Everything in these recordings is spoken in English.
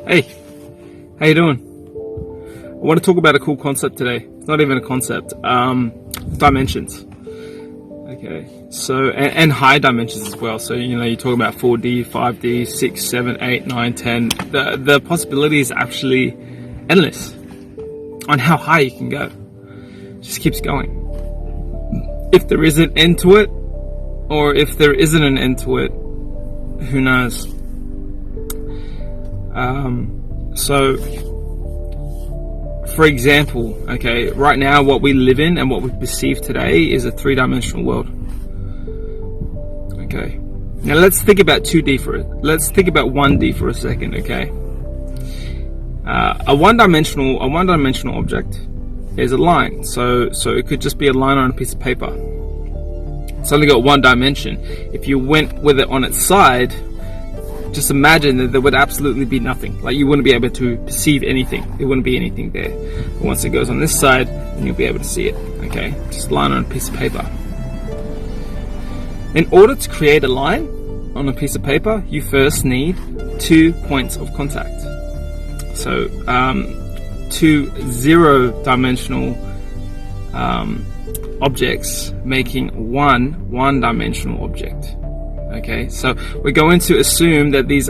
Hey, how you doing? I want to talk about a cool concept today. It's not even a concept. Dimensions. Okay, so and high dimensions as well. So you talk about 4D, 5D, 6, 7, 8, 9, 10. The possibility is actually endless on how high you can go. It just keeps going. If there is an end to it, or if there isn't an end to it, who knows? So, for example, okay, right now what we live in and what we perceive today is a three-dimensional world. Okay, now let's think about 2D for it. Let's think about 1D for a second. Okay, a one-dimensional object is a line. So it could just be a line on a piece of paper. It's only got one dimension. If you went with it on its side, just imagine that there would absolutely be nothing. Like, you wouldn't be able to perceive anything. There wouldn't be anything there. But once it goes on this side, then you'll be able to see it. Okay, just a line on a piece of paper. In order to create a line on a piece of paper, you first need 2 points of contact. So, two zero-dimensional objects making one-dimensional object. Okay, so we're going to assume that these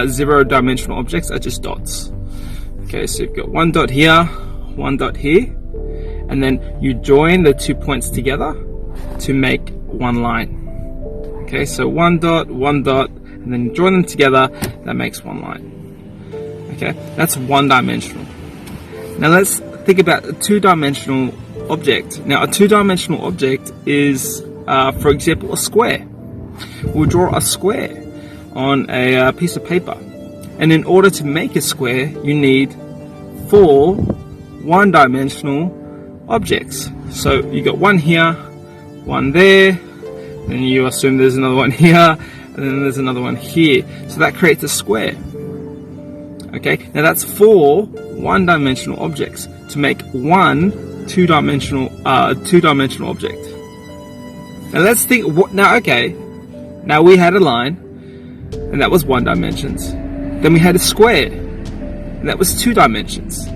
zero-dimensional objects are just dots. Okay, so you've got one dot here, and then you join the 2 points together to make one line. Okay, so one dot, and then you join them together, that makes one line. Okay, that's one-dimensional. Now let's think about a two-dimensional object. Now, a two-dimensional object is, for example, a square. We'll draw a square on a piece of paper, and in order to make a square, you need 4 one-dimensional objects. So you got one here, one there, then you assume there's another one here, and then there's another one here. So that creates a square. Okay, now that's 4 one-dimensional objects to make one two-dimensional object. Now let's think. Now we had a line, and that was 1 dimension. Then we had a square, and that was 2 dimensions.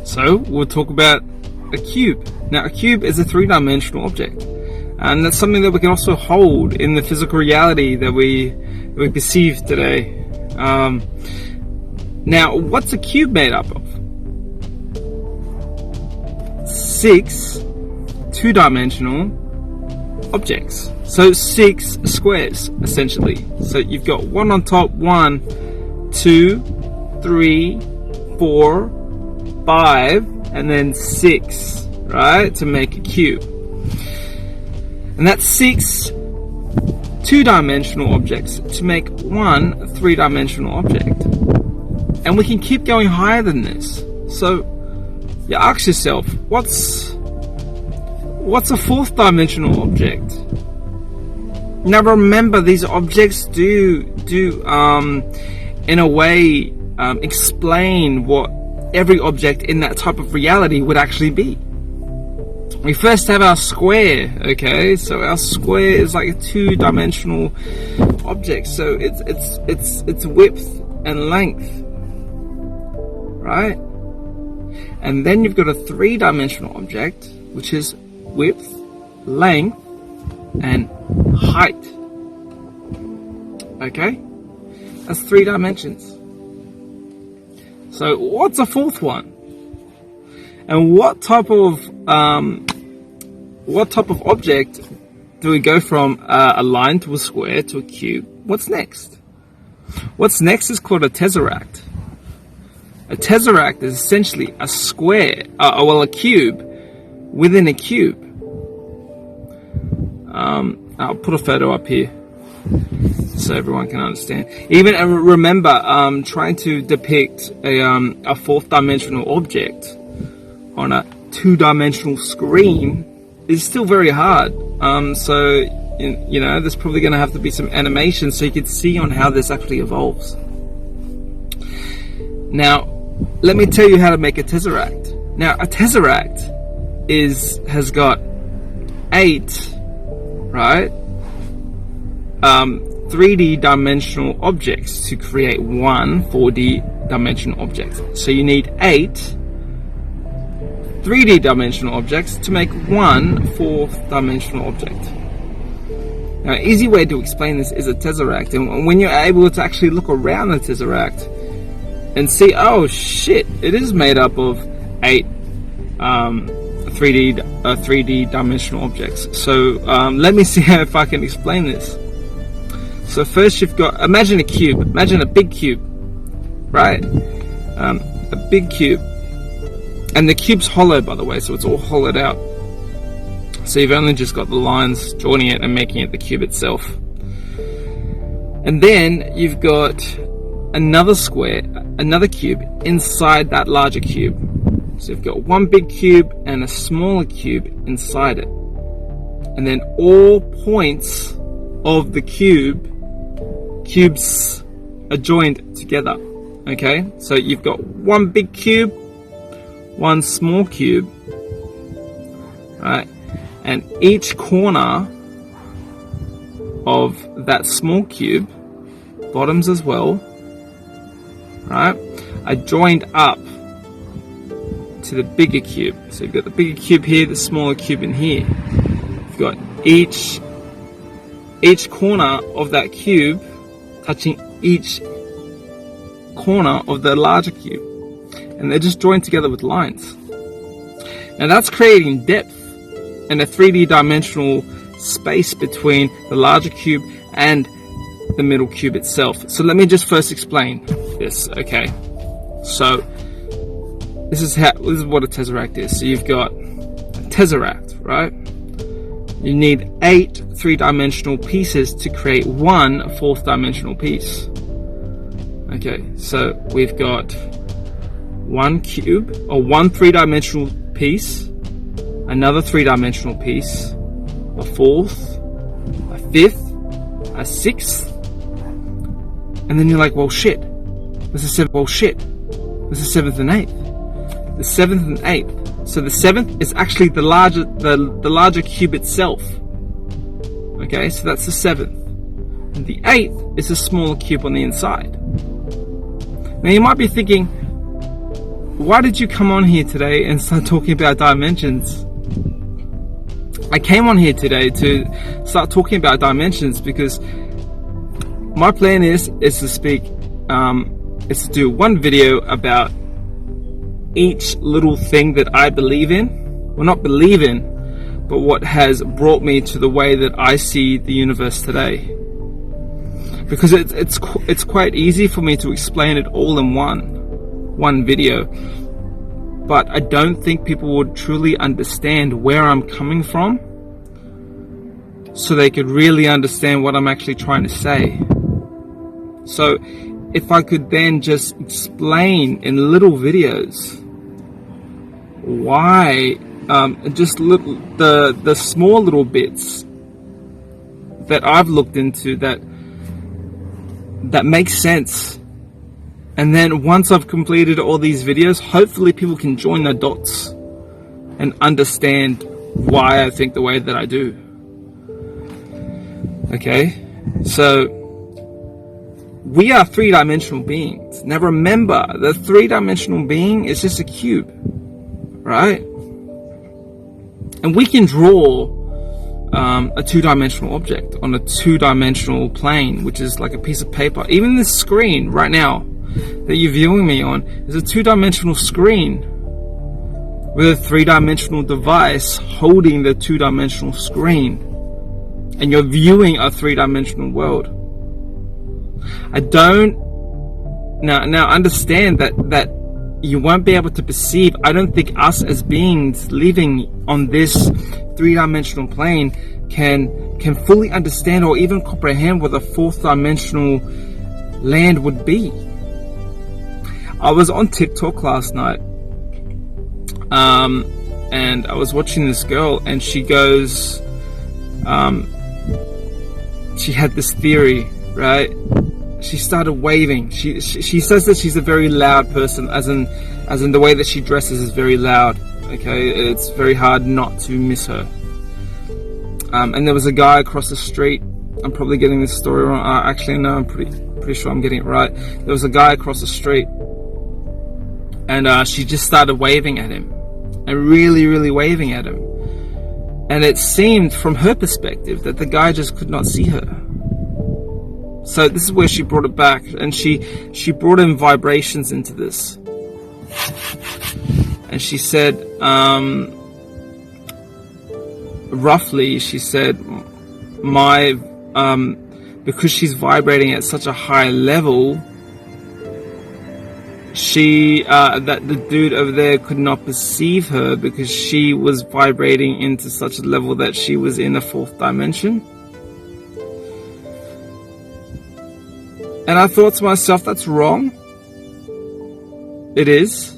So we'll talk about a cube. Now, a cube is a 3-dimensional object, and that's something that we can also hold in the physical reality that we perceive today. Now, what's a cube made up of? 6 2-dimensional objects. So 6 squares, essentially. So you've got one on top, 1, 2, 3, 4, 5, and then 6, right? To make a cube. And that's 6 2-dimensional objects to make one 3-dimensional object. And we can keep going higher than this. So you ask yourself, what's a 4th-dimensional object? Now remember, these objects do in a way explain what every object in that type of reality would actually be. We first have our square, okay? So our square is like a 2-dimensional object. So it's width and length, right? And then you've got a 3-dimensional object, which is width, length, and height. Okay, that's 3 dimensions. So what's a 4th one? And what type of object do we go from a line to a square to a cube? What's next? What's next is called a tesseract. A tesseract is essentially a square, a cube within a cube. I'll put a photo up here so everyone can understand. Even remember, trying to depict a 4th-dimensional object on a 2-dimensional screen is still very hard. So there's probably going to have to be some animation so you can see on how this actually evolves. Now, let me tell you how to make a tesseract. Now, a tesseract has got 8, right? 3D dimensional objects to create one 4D dimensional object. So you need 8 3D dimensional objects to make one 4th dimensional object. Now, an easy way to explain this is a tesseract, and when you're able to actually look around the tesseract and see, oh shit, it is made up of 8 3D dimensional objects. So let me see if I can explain this. So first you've got, imagine a cube, imagine a big cube, right? A big cube, and the cube's hollow, by the way, so it's all hollowed out. So you've only just got the lines joining it and making it the cube itself. And then you've got another square, another cube inside that larger cube. So you've got one big cube and a smaller cube inside it. And then all points of the cubes are joined together. Okay, so you've got one big cube, one small cube, right? And each corner of that small cube, bottoms as well, right, are joined up to the bigger cube. So you've got the bigger cube here, the smaller cube in here. You've got each corner of that cube touching each corner of the larger cube, and they're just joined together with lines. And that's creating depth and a 3D dimensional space between the larger cube and the middle cube itself. So let me just first explain this, okay? So this is what a tesseract is. So you've got a tesseract, right? You need 8 3-dimensional pieces to create one 4th dimensional piece. Okay, so we've got one cube, or one 3-dimensional piece, another 3-dimensional piece, a 4th, a 5th, a 6th, and then you're like, well shit, this is 7th, well shit, this is 7th and 8th. The 7th and 8th. So the 7th is actually the larger cube itself. Okay, so that's the 7th. And the 8th is a smaller cube on the inside. Now you might be thinking, why did you come on here today and start talking about dimensions? I came on here today to start talking about dimensions because my plan is to speak, is to do one video about each little thing that I believe in. Well, not believe in, but what has brought me to the way that I see the universe today. Because it's quite easy for me to explain it all in one video. But I don't think people would truly understand where I'm coming from, so they could really understand what I'm actually trying to say. So if I could then just explain in little videos why, just the small little bits that I've looked into that makes sense. And then once I've completed all these videos, hopefully people can join the dots and understand why I think the way that I do. Okay, so we are 3-dimensional beings. Now remember, the 3-dimensional being is just a cube, right? And we can draw a 2-dimensional object on a 2-dimensional plane, which is like a piece of paper. Even this screen right now that you're viewing me on is a 2-dimensional screen with a 3-dimensional device holding the 2-dimensional screen, and you're viewing a 3-dimensional world. I don't now understand that you won't be able to perceive. I don't think us as beings living on this 3-dimensional plane can fully understand or even comprehend what a 4th-dimensional land would be. I was on TikTok last night, and I was watching this girl, and she goes, she had this theory, right? She started waving. She says that she's a very loud person, as in the way that she dresses is very loud. Okay, it's very hard not to miss her. And there was a guy across the street, I'm probably getting this story wrong. Actually, no, I'm pretty sure I'm getting it right. There was a guy across the street, and she just started waving at him, and really waving at him. And it seemed, from her perspective, that the guy just could not see her. So this is where she brought it back, and she brought in vibrations into this. And she said, roughly, she said, because she's vibrating at such a high level, that the dude over there could not perceive her because she was vibrating into such a level that she was in a fourth dimension. And I thought to myself, that's wrong. It is.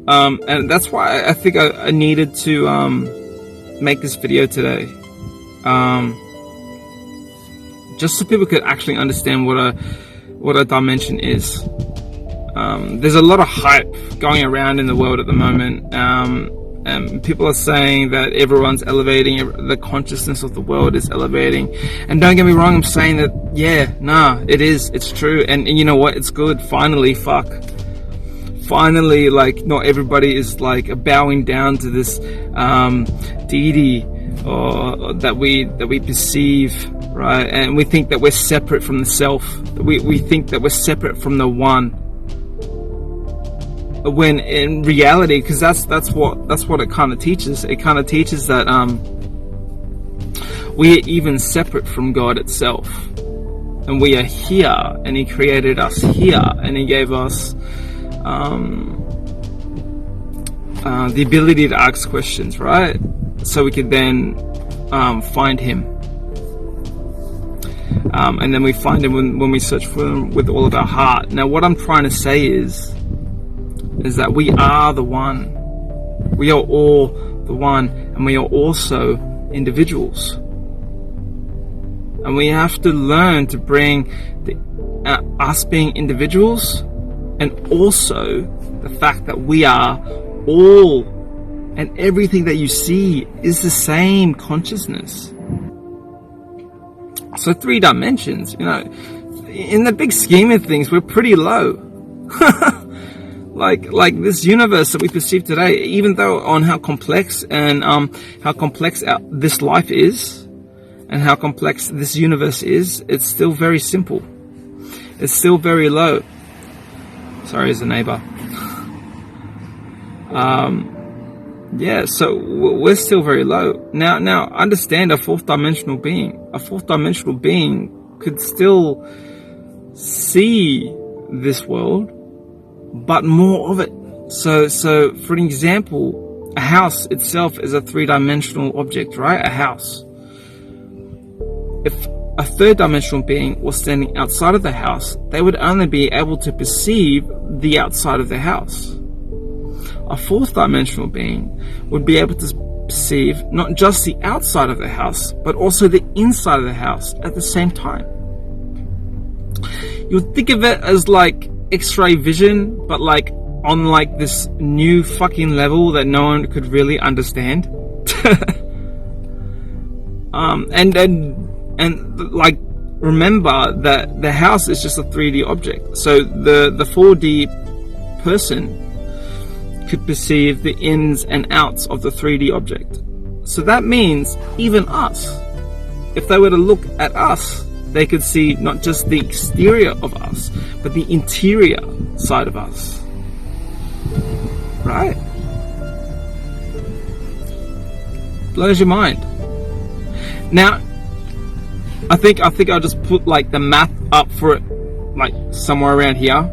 And that's why I think I needed to make this video today. Just so people could actually understand what a dimension is. There's a lot of hype going around in the world at the moment, and people are saying that everyone's elevating, the consciousness of the world is elevating. And don't get me wrong, I'm saying that, yeah, nah, it is, it's true, and you know what, it's good. Finally, like, not everybody is like bowing down to this deity or that we perceive, right? And we think that we're separate from the self. We think that we're separate from the one, when in reality, because that's what it kind of teaches. It kind of teaches that we are even separate from God itself, and we are here, and He created us here, and He gave us the ability to ask questions, right? So we could then find Him, and then we find Him when we search for Him with all of our heart. Now, what I'm trying to say is that we are the one. We are all the one, and we are also individuals. And we have to learn to bring us being individuals, and also the fact that we are all, and everything that you see is the same consciousness. So 3 dimensions, you know, in the big scheme of things, we're pretty low. Like this universe that we perceive today, even though on how complex and how complex this life is, and how complex this universe is, it's still very simple. It's still very low. Sorry, as a neighbor. Yeah, so we're still very low. Now understand, a fourth dimensional being. A fourth dimensional being could still see this world, but more of it. So for an example, a house itself is a 3-dimensional object, right? A house. If a 3rd-dimensional being was standing outside of the house, they would only be able to perceive the outside of the house. A 4th-dimensional being would be able to perceive not just the outside of the house, but also the inside of the house at the same time. You would think of it as like X-ray vision, but like on like this new fucking level that no one could really understand. and like, remember that the house is just a 3D object. So the 4D person could perceive the ins and outs of the 3D object. So that means even us, if they were to look at us, they could see not just the exterior of us, but the interior side of us. Right? Blows your mind. Now, I think I'll just put like the math up for it, like somewhere around here,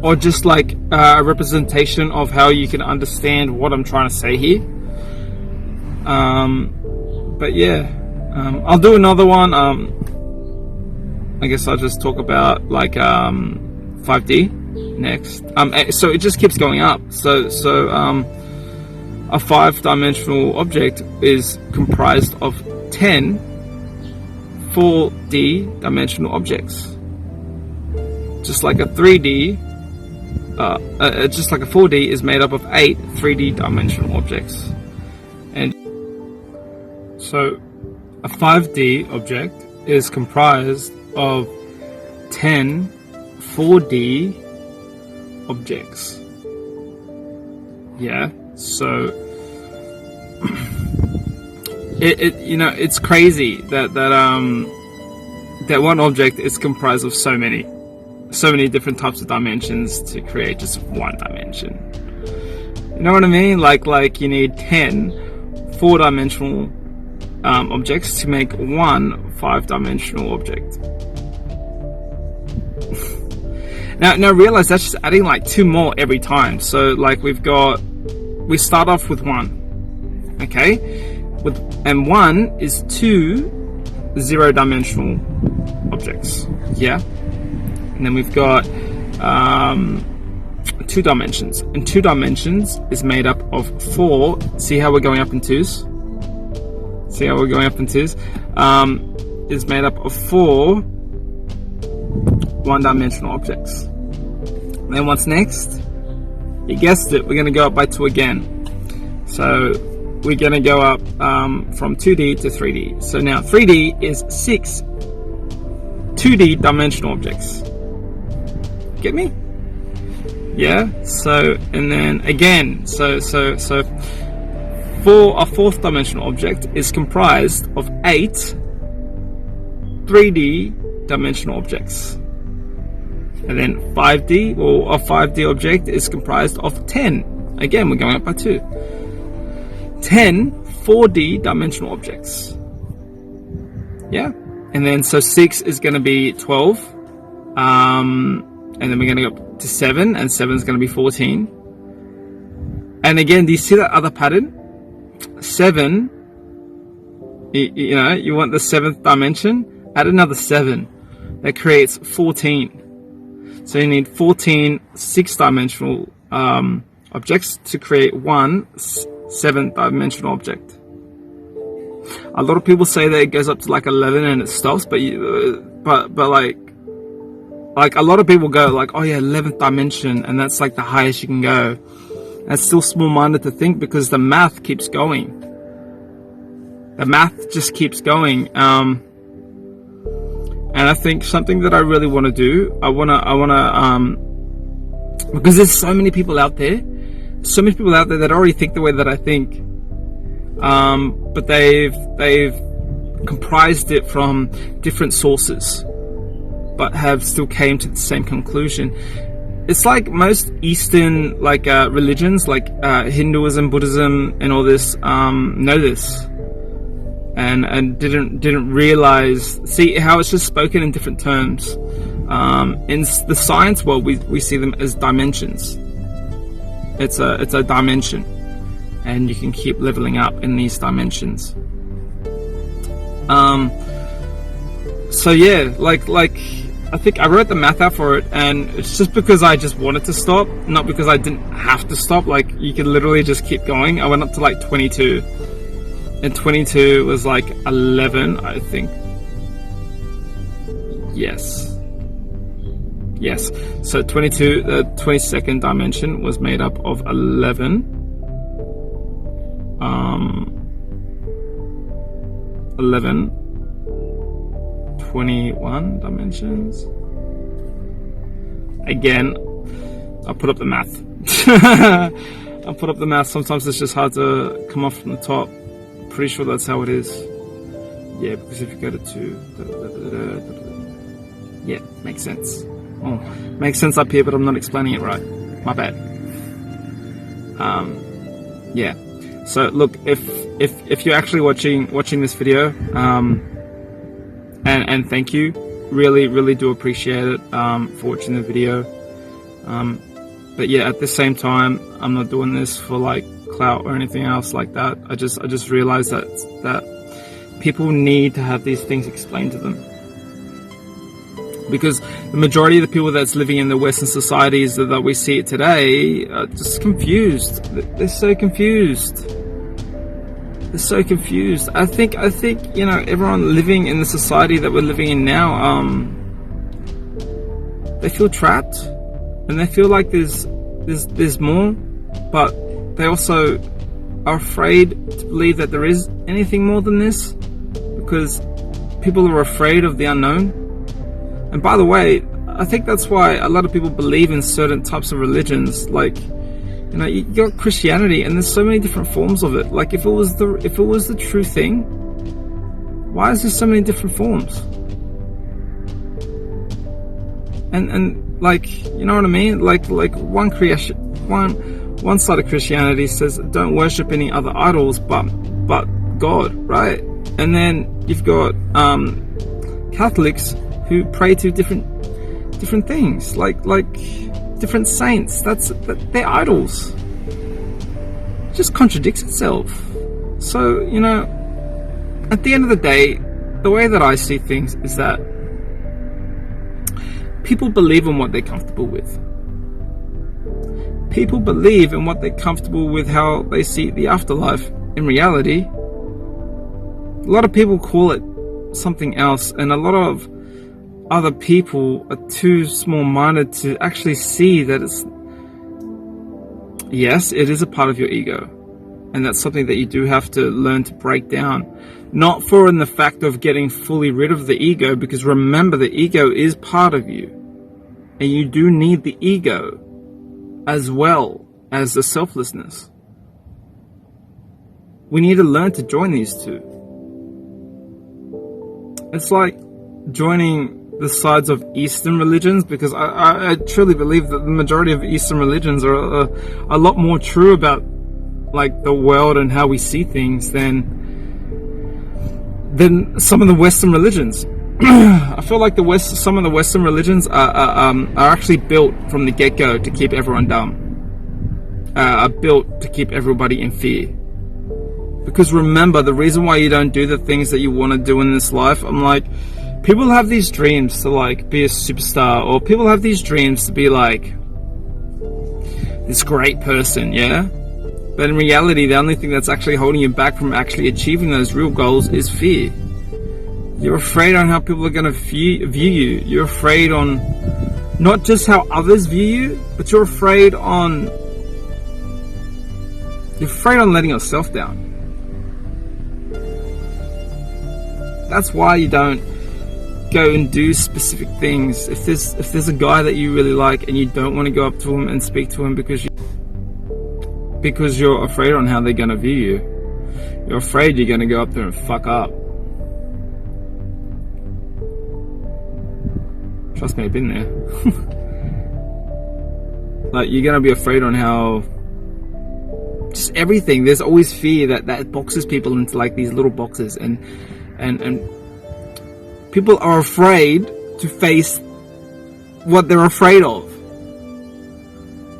or just like a representation of how you can understand what I'm trying to say here. But yeah. I'll do another one. I guess I'll just talk about like 5D next. So it just keeps going up. So a 5-dimensional object is comprised of 10 4D dimensional objects. Just like a 3D, just like a 4D is made up of 8 3D dimensional objects. And so a 5D object is comprised of 10 4D objects. Yeah, so it's crazy that one object is comprised of so many different types of dimensions to create just one dimension. You know what I mean? Like you need 10 4-dimensional objects to make one 5-dimensional object. Now realize that's just adding like 2 more every time. So like we start off with 1, okay, and 1 is 2 0-dimensional objects, yeah, and then we've got 2 dimensions, and 2 dimensions is made up of 4. See how we're going up in 2s? See how we're going up in 2s? Is made up of 4 1-dimensional objects. And then what's next? You guessed it, we're going to go up by 2 again. So we're going to go up from 2D to 3D. So now 3D is 6 2D dimensional objects. Get me? Yeah. So and then again, so for a 4th dimensional object is comprised of 8 3D dimensional objects. And then 5D, or a 5D object is comprised of 10. Again, we're going up by 2. 10 4D dimensional objects. Yeah. And then so 6 is going to be 12. And then we're going to go up to 7, and 7 is going to be 14. And again, do you see that other pattern? 7, you want the 7th dimension, add another 7. That creates 14. So you need 14 6-dimensional objects to create one 7-dimensional object. A lot of people say that it goes up to like 11 and it stops, but like a lot of people go like, oh yeah, 11th dimension, and that's like the highest you can go. That's still small-minded to think, because the math keeps going. The math just keeps going. And I think something that I really want to do, I want to, because there's so many people out there that already think the way that I think, but they've comprised it from different sources, but have still came to the same conclusion. It's like most Eastern religions, like Hinduism, Buddhism, and all this, know this. And didn't realize, see how it's just spoken in different terms. In the science world, we see them as dimensions. It's a dimension, and you can keep leveling up in these dimensions. So yeah, like I think I wrote the math out for it, and it's just because I just wanted to stop, not because I didn't have to stop. Like you could literally just keep going. I went up to like 22. And 22 was like 11, I think. Yes. So 22, the 22nd dimension was made up of 11. 21 dimensions. Again, I'll put up the math. Sometimes it's just hard to come off from the top. Pretty sure that's how it is. Yeah, because if you go to 2, yeah, makes sense. Oh, makes sense up here, but I'm not explaining it right. My bad. Yeah. So look, if you're actually watching this video, and thank you, really do appreciate it for watching the video. But yeah, at the same time, I'm not doing this for like clout or anything else like that. I just realized that people need to have these things explained to them, because the majority of the people that's living in the Western societies that we see today are just confused. They're so confused. I think everyone living in the society that we're living in now, they feel trapped, and they feel like there's more, but they also are afraid to believe that there is anything more than this, because people are afraid of the unknown. And by the way, I think that's why a lot of people believe in certain types of religions. Like, you know, you got Christianity, and there's so many different forms of it. Like, if it was the true thing, why is there so many different forms? And like, you know what I mean? Like one side of Christianity says don't worship any other idols but God, right? And then you've got Catholics who pray to different things, like different saints. They're idols. It just contradicts itself. So, you know, at the end of the day, the way that I see things is that people believe in what they're comfortable with. People believe in what they're comfortable with, how they see the afterlife. In reality, a lot of people call it something else, and a lot of other people are too small-minded to actually see that yes, it is a part of your ego, and that's something that you do have to learn to break down. Not for in the fact of getting fully rid of the ego, because remember, the ego is part of you, and you do need the ego as well as the selflessness. We need to learn to join these two. It's like joining the sides of Eastern religions, because I truly believe that the majority of Eastern religions are a lot more true about like the world and how we see things than some of the Western religions. I feel like some of the Western religions are actually built from the get-go to keep everyone dumb. Are built to keep everybody in fear. Because remember, the reason why you don't do the things that you want to do in this life, I'm like, people have these dreams to like be a superstar, or people have these dreams to be like this great person, yeah? But in reality, the only thing that's actually holding you back from actually achieving those real goals is fear. You're afraid on how people are going to view you. You're afraid on not just how others view you, but you're afraid on letting yourself down. That's why you don't go and do specific things. If there's a guy that you really like and you don't want to go up to him and speak to him because you're afraid on how they're going to view you. You're afraid you're going to go up there and fuck up. Trust me, I've been there. Like, you're going to be afraid on how just everything. There's always fear that boxes people into like these little boxes, and people are afraid to face what they're afraid of.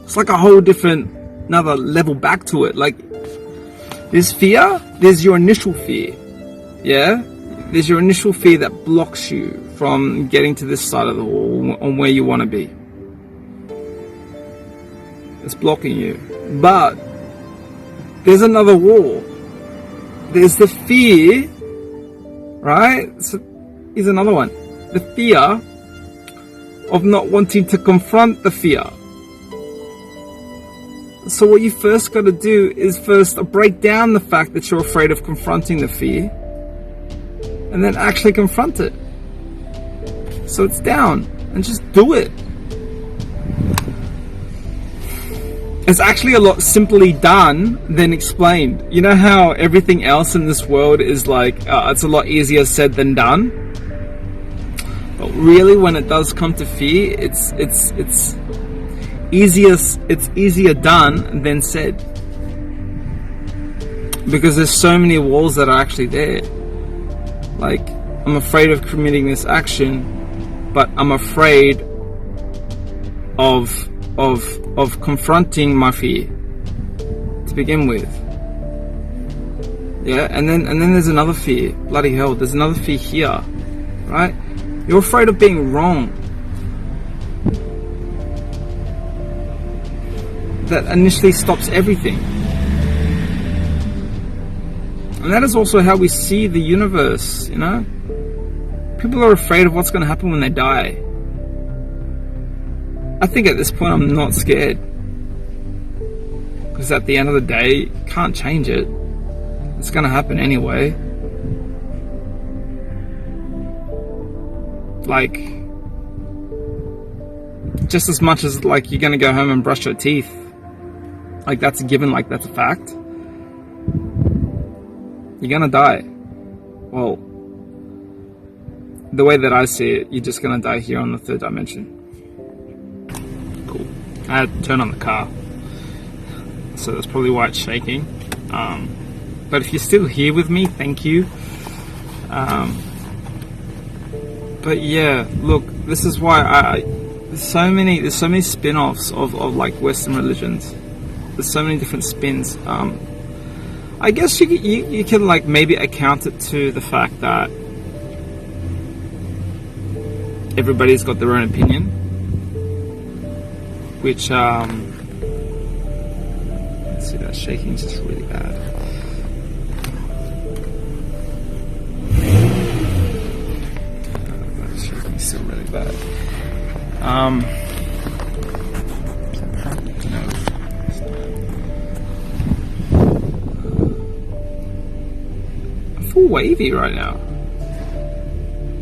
It's like a whole another level back to it. Like, there's fear, there's your initial fear, yeah? There's your initial fear that blocks you from getting to this side of the wall on where you want to be. It's blocking you. But there's another wall. There's the fear, right? So here's another one. The fear of not wanting to confront the fear. So what you first got to do is first break down the fact that you're afraid of confronting the fear, and then actually confront it. So it's down, and just do it. It's actually a lot simply done than explained. You know how everything else in this world is like, it's a lot easier said than done? But really, when it does come to fear, it's easier done than said. Because there's so many walls that are actually there. Like, I'm afraid of committing this action, but I'm afraid of confronting my fear to begin with. Yeah, and then there's another fear. Bloody hell, there's another fear here, right? You're afraid of being wrong. That initially stops everything. And that is also how we see the universe, you know? People are afraid of what's going to happen when they die. I think at this point I'm not scared. Because at the end of the day, can't change it. It's going to happen anyway. like, just as much as like you're gonna go home and brush your teeth, like that's a given, like that's a fact. You're gonna die. Well, the way that I see it, you're just gonna die here on the third dimension. Cool. I had to turn on the car, so that's probably why it's shaking. But if you're still here with me, thank you. But yeah, look, this is why there's so many spin-offs of like Western religions. There's so many different spins. I guess you can like maybe account it to the fact that everybody's got their own opinion, which let's see, that shaking is just really bad. That shaking still really bad. I feel wavy right now.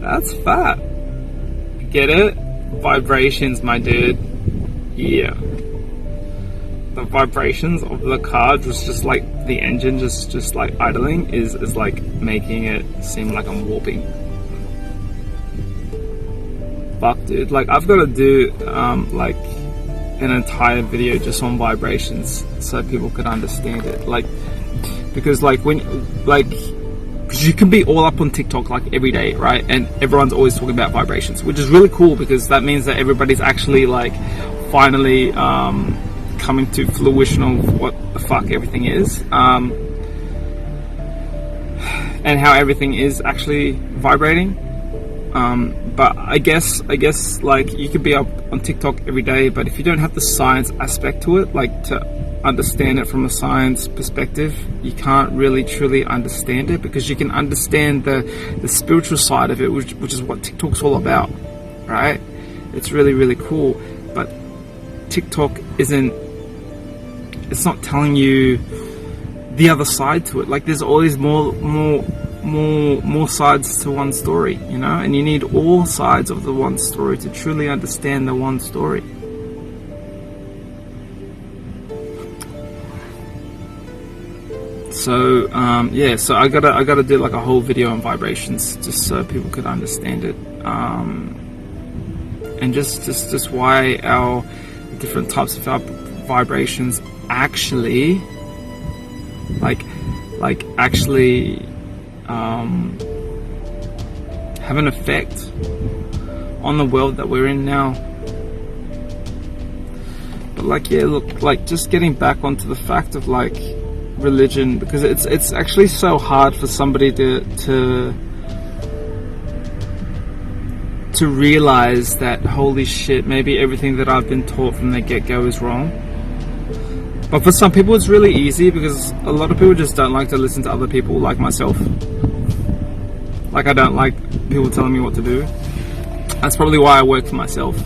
That's fat. Get it? Vibrations, my dude. Yeah. The vibrations of the car, just like the engine just like idling is like making it seem like I'm warping. Fuck, dude. Like, I've got to do like an entire video just on vibrations so people could understand it. Like, because like when because you can be all up on TikTok like every day, right? And everyone's always talking about vibrations, which is really cool because that means that everybody's actually like finally coming to fruition of what the fuck everything is, and how everything is actually vibrating. But I guess like you could be up on TikTok every day, but if you don't have the science aspect to it, like to understand it from a science perspective, you can't really truly understand it, because you can understand the spiritual side of it, which is what TikTok's all about, right? It's really, really cool, but TikTok it's not telling you the other side to it. Like, there's always more sides to one story, you know, and you need all sides of the one story to truly understand the one story. So yeah, so I gotta do like a whole video on vibrations just so people could understand it, and just why our different types of our vibrations actually actually have an effect on the world that we're in now. But like, yeah, look, like just getting back onto the fact of like religion, because it's actually so hard for somebody to realize that, holy shit, maybe everything that I've been taught from the get-go is wrong. But for some people it's really easy, because a lot of people just don't like to listen to other people, like myself. Like, I don't like people telling me what to do. That's probably why I work for myself.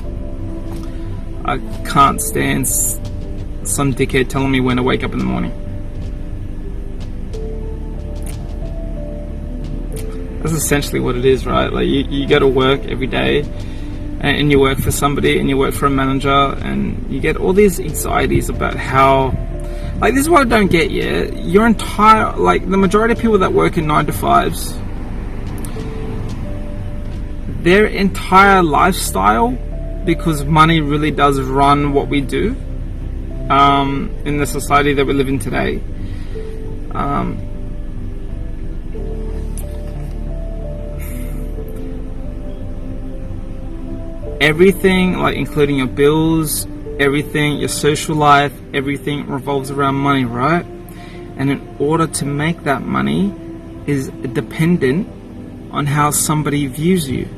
I can't stand some dickhead telling me when to wake up in the morning. That's essentially what it is, right? Like, you go to work every day, and you work for somebody, and you work for a manager, and you get all these anxieties about how, like, this is what I don't get, yeah? Your entire, like, the majority of people that work in 9 to 5s, their entire lifestyle, because money really does run what we do, in the society that we live in today, everything, like including your bills, everything, your social life, everything revolves around money, right? And in order to make that money is dependent on how somebody views you.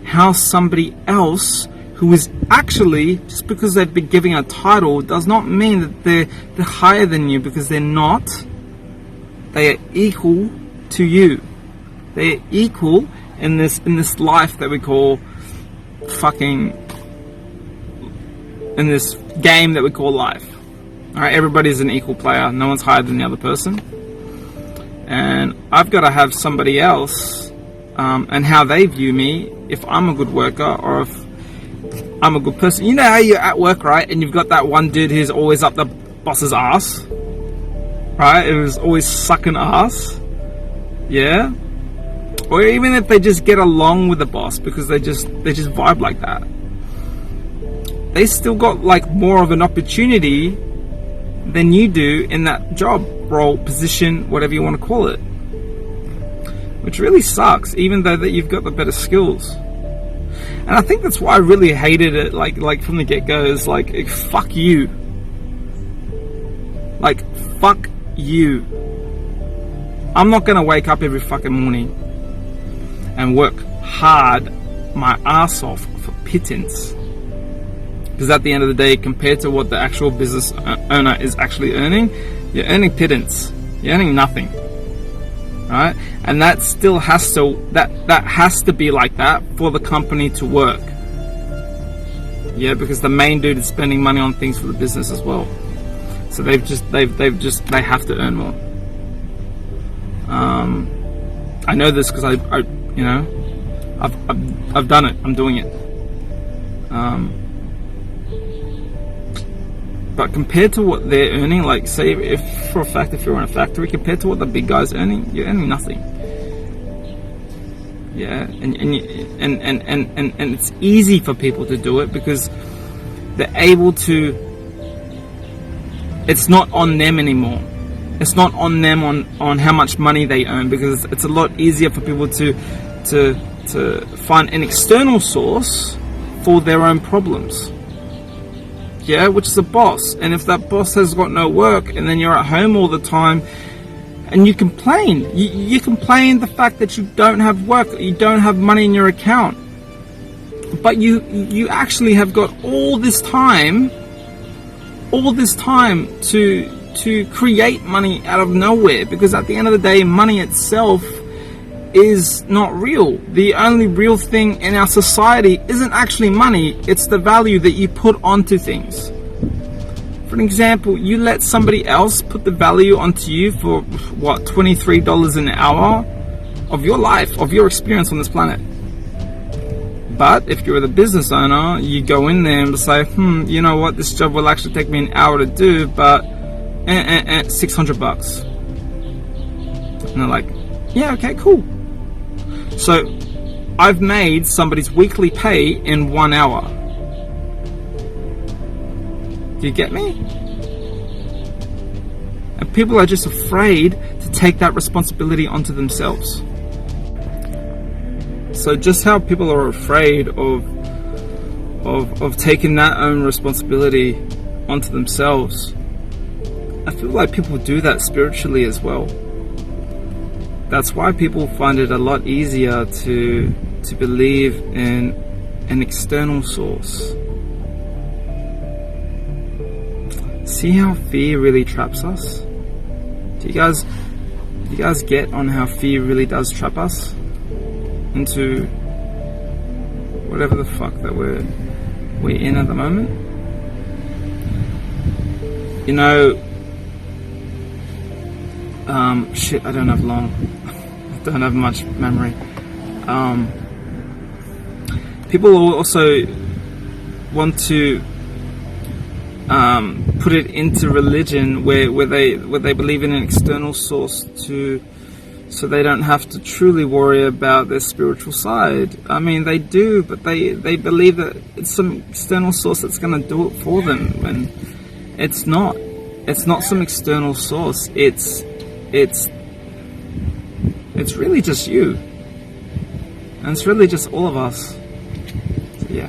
How somebody else, who is actually, just because they've been given a title does not mean that they're higher than you, because they're not. They are equal to you. They are equal in this life that we call fucking, in this game that we call life. Alright, everybody's an equal player. No one's higher than the other person. And I've got to have somebody else and how they view me, if I'm a good worker or if I'm a good person. You know how you're at work, right? And you've got that one dude who's always up the boss's ass, right? It was always sucking ass, yeah. Or even if they just get along with the boss because they just vibe like that, they still got like more of an opportunity than you do in that job, role, position, whatever you want to call it. Which really sucks, even though that you've got the better skills. And I think that's why I really hated it, like from the get-go, is like, fuck you. Like, fuck you. I'm not gonna wake up every fucking morning and work hard my ass off for pittance. Because at the end of the day, compared to what the actual business owner is actually earning, you're earning pittance. You're earning nothing. Right? And that still has to that has to be like that for the company to work. Yeah, because the main dude is spending money on things for the business as well. So they have to earn more. I know this because I you know, I've done it. I'm doing it. But compared to what they're earning, like say if for a fact if you're in a factory, compared to what the big guy's earning, you're earning nothing. Yeah, and it's easy for people to do it because they're able to. It's not on them anymore. It's not on them on how much money they earn, because it's a lot easier for people to find an external source for their own problems. Yeah, which is a boss. And if that boss has got no work and then you're at home all the time and you complain, you complain the fact that you don't have work, you don't have money in your account, but you actually have got all this time to create money out of nowhere, because at the end of the day, money itself is not real. The only real thing in our society isn't actually money, it's the value that you put onto things. For an example, you let somebody else put the value onto you for what, $23 an hour of your life, of your experience on this planet. But if you're the business owner, you go in there and say, you know what, this job will actually take me an hour to do, but $600. And they're like, yeah, okay, cool. So I've made somebody's weekly pay in 1 hour. Do you get me? And people are just afraid to take that responsibility onto themselves. So just how people are afraid of taking that own responsibility onto themselves, I feel like people do that spiritually as well. That's why people find it a lot easier to believe in an external source. See how fear really traps us? Do you guys get on how fear really does trap us into whatever the fuck that we're in at the moment? You know, shit, I don't have long. I don't have much memory. People also want to put it into religion where they believe in an external source so they don't have to truly worry about their spiritual side. I mean, they do, but they believe that it's some external source that's going to do it for them, when it's not. It's not some external source. It's really just you, and it's really just all of us. So, yeah.